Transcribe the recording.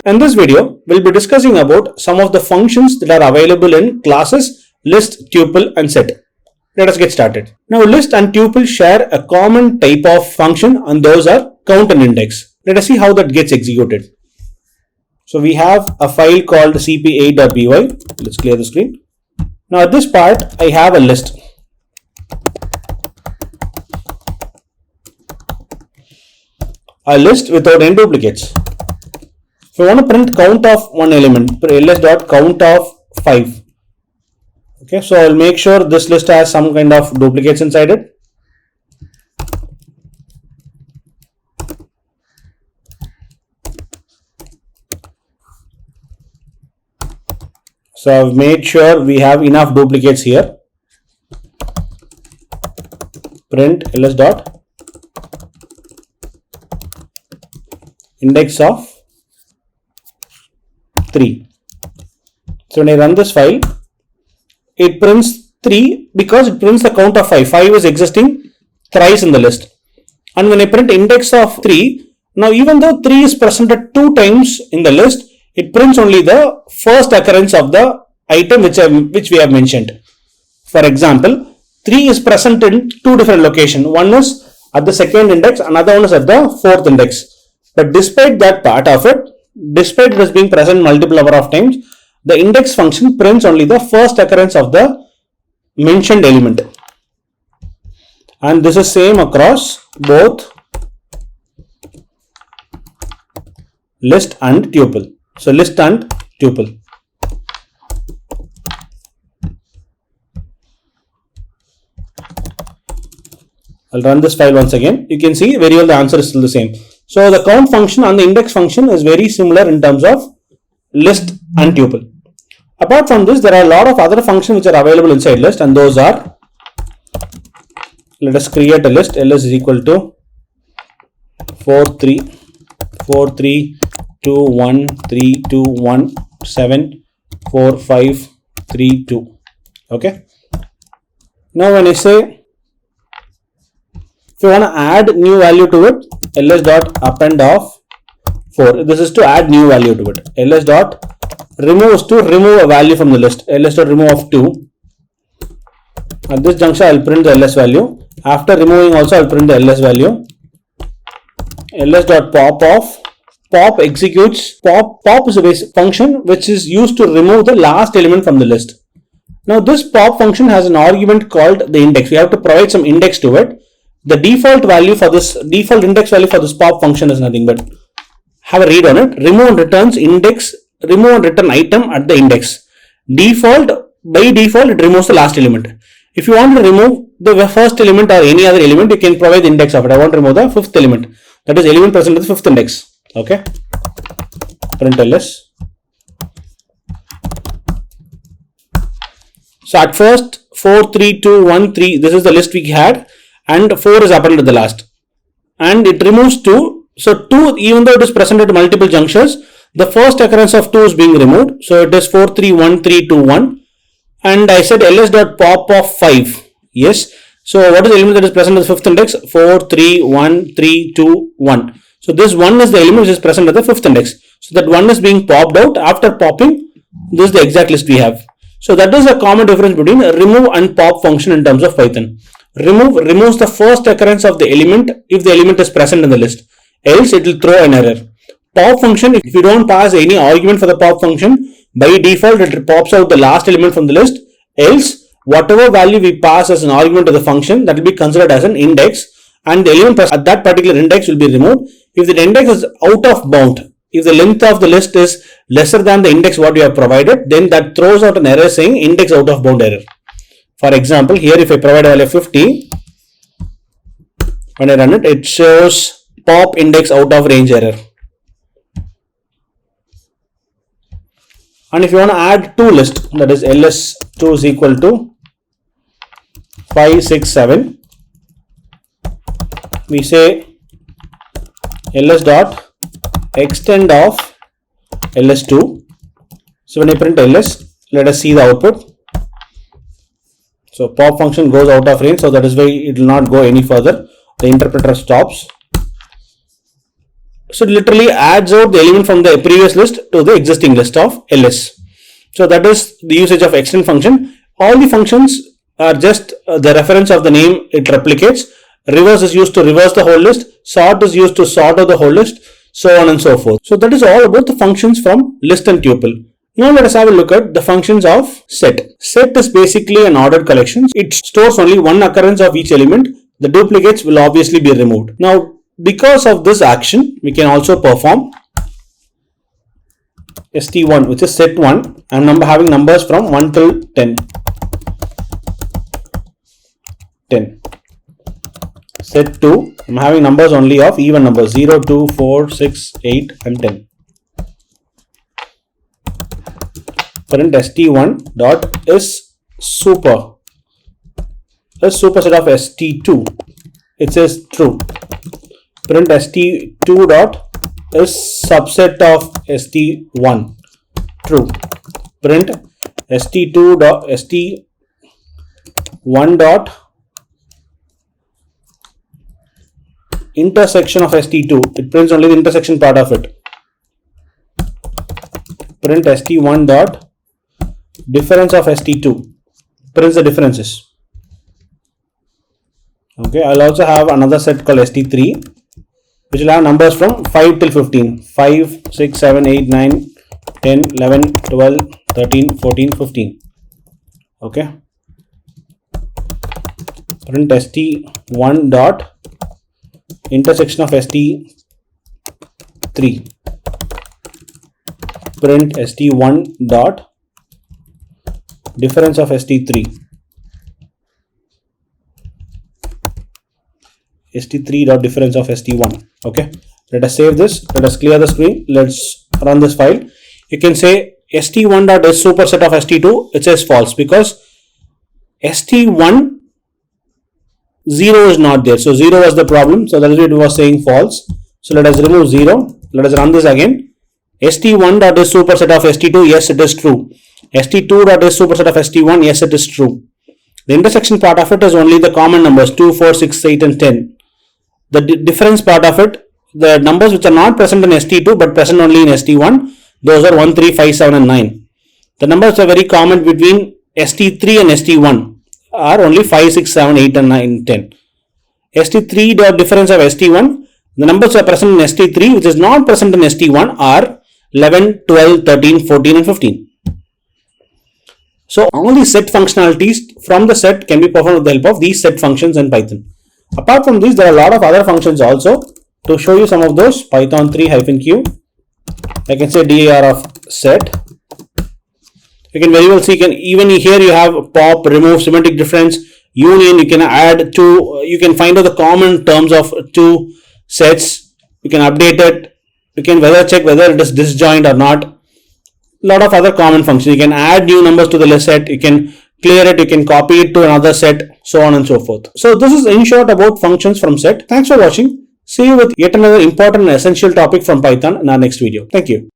In this video, we'll be discussing about some of the functions that are available in classes, list, tuple and set. Let us get started. Now list and tuple share a common type of function and those are count and index. Let us see how that gets executed. So we have a file called cp8.py. Let's clear the screen. Now at this part, I have a list. A list without any duplicates. If I want to print count of one element, ls.count of 5. Okay, so I'll make sure this list has some kind of duplicates inside it. So I've made sure we have enough duplicates here. Print ls dot index of 3. So when I run this file, it prints 3 because it prints the count of 5. 5 is existing thrice in the list. And when I print index of 3, now even though 3 is presented 2 times in the list, it prints only the first occurrence of the item which we have mentioned. For example, 3 is present in 2 different locations. One is at the second index, another one is at the fourth index. But despite that part of it, despite it is being present multiple number of times, the index function prints only the first occurrence of the mentioned element. And this is same across both list and tuple. So list and tuple. I'll run this file once again. You can see very well the answer is still the same. So the count function and the index function is very similar in terms of list and tuple. Apart from this, there are a lot of other functions which are available inside list, and those are, let us create a list. ls is equal to 4 3 4 3 2 1 3 2 1 7 4 5 3 2. Okay. Now when I say, if you want to add new value to it, ls dot append of 4. This is to add new value to it. ls dot remove is to remove a value from the list. ls dot remove of 2. At this juncture, I'll print the ls value. After removing also, I'll print the ls value. ls dot pop of, pop executes, pop is a basic function which is used to remove the last element from the list. Now this pop function has an argument called the index. We have to provide some index to it. The default value for this, default index value for this pop function is nothing but, have a read on it. Remove and returns index, remove and return item at the index. By default, it removes the last element. If you want to remove the first element or any other element, you can provide the index of it. I want to remove the fifth element. That is element present at the fifth index. Okay. Print ls. So at first, 4 3 2 1 3. This is the list we had. And 4 is appended to the last, and it removes 2. So 2, even though it is present at multiple junctures, the first occurrence of 2 is being removed. So it is 4 3 1 3 2 1, and I said ls dot pop of 5. Yes. So what is the element that is present at the fifth index? 4 3 1 3 2 1. So this 1 is the element which is present at the fifth index. So that 1 is being popped out. After popping, this is the exact list we have. So that is a common difference between remove and pop function in terms of Python. Remove removes the first occurrence of the element if the element is present in the list, else it will throw an error. Pop function, if you don't pass any argument for the pop function, by default it pops out the last element from the list, else whatever value we pass as an argument to the function, that will be considered as an index, and the element at that particular index will be removed. If the index is out of bound, if the length of the list is lesser than the index what you have provided, then that throws out an error saying index out of bound error. For example, here if I provide a value of 50, when I run it, it shows pop index out of range error. And if you want to add two lists, that is ls2 is equal to 5 6 7, we say ls dot extend of ls2. So when I print ls, let us see the output. So pop function goes out of range, so that is why it will not go any further. The interpreter stops. So it literally adds out the element from the previous list to the existing list of ls. So that is the usage of extend function. All the functions are just the reference of the name it replicates. Reverse is used to reverse the whole list. Sort is used to sort out the whole list, so on and so forth. So that is all about the functions from list and tuple. Now let us have a look at the functions of set. Set is basically an ordered collection. It stores only one occurrence of each element. The duplicates will obviously be removed. Now because of this action, we can also perform st1, which is set1. I am having numbers from 1 till 10. 10. Set2, I am having numbers only of even numbers 0, 2, 4, 6, 8 and 10. Print st1 dot is superset of st2. It says true. Print st2 dot is subset of st1. True. Print st2 dot st1 dot intersection of st2. It prints only the intersection part of it. Print st1 dot difference of st2. Prints the differences. Okay, I'll also have another set called st3, which will have numbers from 5 till 15. 5, 6, 7, 8, 9, 10, 11, 12, 13, 14, 15. Okay. Print st1 dot intersection of st3. Print st1 dot difference of st3. st3 dot difference of st1. Okay, let us save this. Let us clear the screen. Let's run this file. You can say st1 dot is superset of st2. It says false because st1 0 is not there. So 0 was the problem. So that is why it was saying false. So let us remove 0. Let us run this again. st1 dot is superset of st2. Yes, it is true. st2 dot is superset of st1. Yes, it is true. The intersection part of it is only the common numbers 2, 4, 6, 8 and 10. The difference part of it, the numbers which are not present in st2 but present only in st1, those are 1, 3, 5, 7 and 9. The numbers are very common between st3 and st1 are only 5, 6, 7, 8 and 9, 10. st3 dot difference of st1, the numbers are present in st3 which is not present in st1 are 11, 12, 13, 14 and 15. So all the set functionalities from the set can be performed with the help of these set functions in Python. Apart from these, there are a lot of other functions also. To show you some of those, Python 3-q, I can say dir of set. You can very well see, even here you have pop, remove, semantic difference, union. You can add two, you can find out the common terms of two sets. You can update it. You can whether check whether it is disjoint or not. Lot of other common functions. You can add new numbers to the list set. You can clear it. You can copy it to another set, so on and so forth. So this is in short about functions from set. Thanks for watching. See you with yet another important and essential topic from Python in our next video. Thank you.